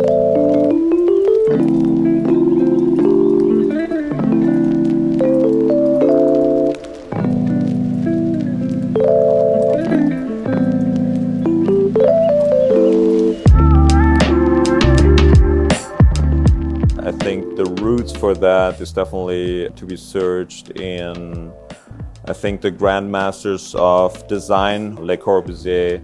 I think the roots for that is definitely to be searched in, I think, the grandmasters of design, Le Corbusier,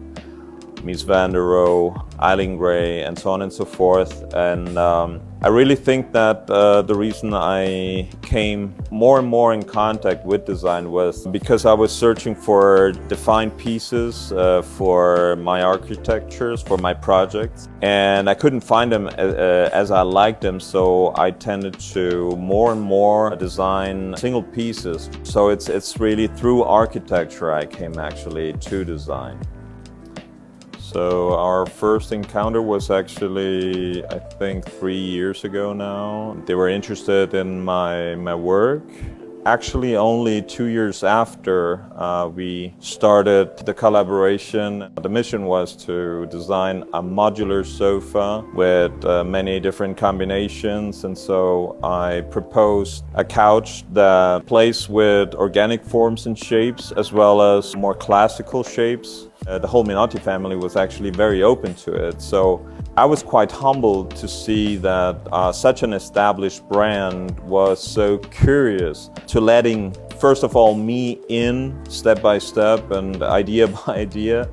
Mies van der Rohe, Eileen Gray, and so on and so forth. And I really think that the reason I came more and more in contact with design was because I was searching for defined pieces for my architectures, for my projects, and I couldn't find them as I liked them, so I tended to more and more design single pieces. So it's really through architecture I came actually to design. So our first encounter was actually, I think, 3 years ago now. They were interested in my work. Actually, only 2 years after we started the collaboration. The mission was to design a modular sofa with many different combinations, and so I proposed a couch that plays with organic forms and shapes as well as more classical shapes. The whole Minotti family was actually very open to it, so I was quite humbled to see that such an established brand was so curious to letting, first of all, me in step by step and idea by idea.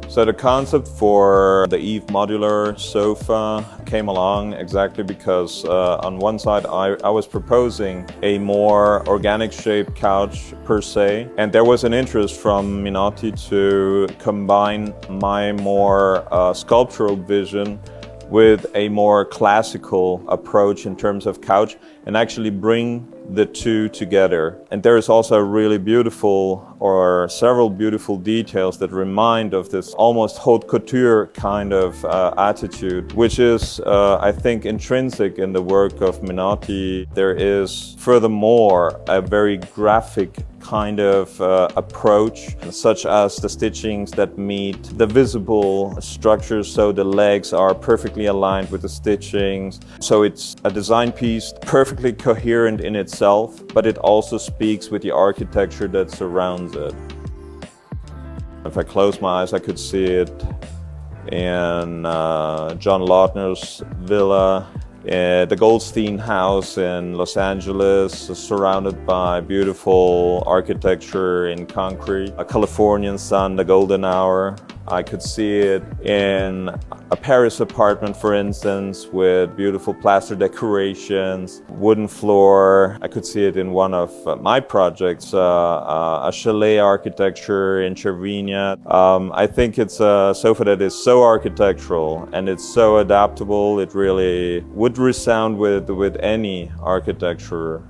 So the concept for the Eve modular sofa came along exactly because on one side I was proposing a more organic shaped couch per se, and there was an interest from Minotti to combine my more sculptural vision with a more classical approach in terms of couch and actually bring the two together. And there is also a really beautiful, or several beautiful details that remind of this almost haute couture kind of attitude, which is, I think, intrinsic in the work of Minotti. There is, furthermore, a very graphic kind of approach, such as the stitchings that meet the visible structures, so the legs are perfectly aligned with the stitchings. So it's a design piece perfectly coherent in itself, but it also speaks with the architecture that surrounds it. If I close my eyes, I could see it in John Lautner's villa, the Goldstein house in Los Angeles, surrounded by beautiful architecture in concrete, a Californian sun, the golden hour. I could see it in a Paris apartment, for instance, with beautiful plaster decorations, wooden floor. I could see it in one of my projects, a chalet architecture in Cervinia. I think it's a sofa that is so architectural and it's so adaptable. It really would resound with any architecture.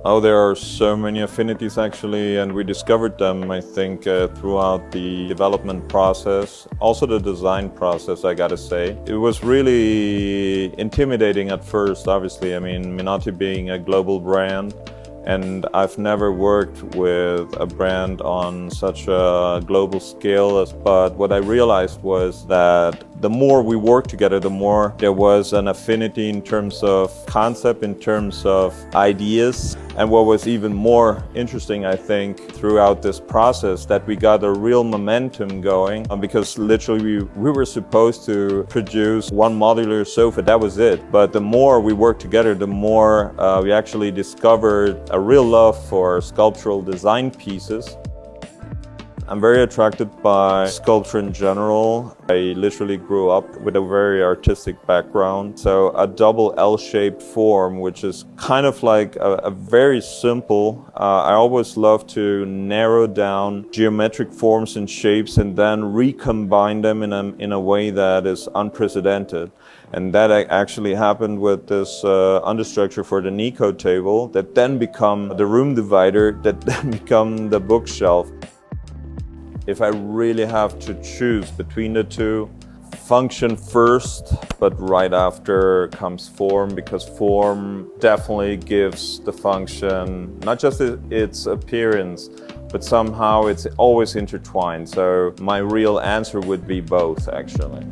Oh, there are so many affinities actually, and we discovered them, I think, throughout the development process, also the design process, I gotta say. It was really intimidating at first, obviously. I mean, Minotti being a global brand, and I've never worked with a brand on such a global scale. But what I realized was that the more we worked together, the more there was an affinity in terms of concept, in terms of ideas. And what was even more interesting, I think, throughout this process, that we got a real momentum going, because literally we were supposed to produce one modular sofa, that was it. But the more we worked together, the more we actually discovered a real love for sculptural design pieces. I'm very attracted by sculpture in general. I literally grew up with a very artistic background. So a double L-shaped form, which is kind of like a very simple, I always love to narrow down geometric forms and shapes and then recombine them in a way that is unprecedented. And that actually happened with this understructure for the Nico table that then become the room divider, that then become the bookshelf. If I really have to choose between the two, function first, but right after comes form, because form definitely gives the function not just its appearance, but somehow it's always intertwined. So my real answer would be both, actually.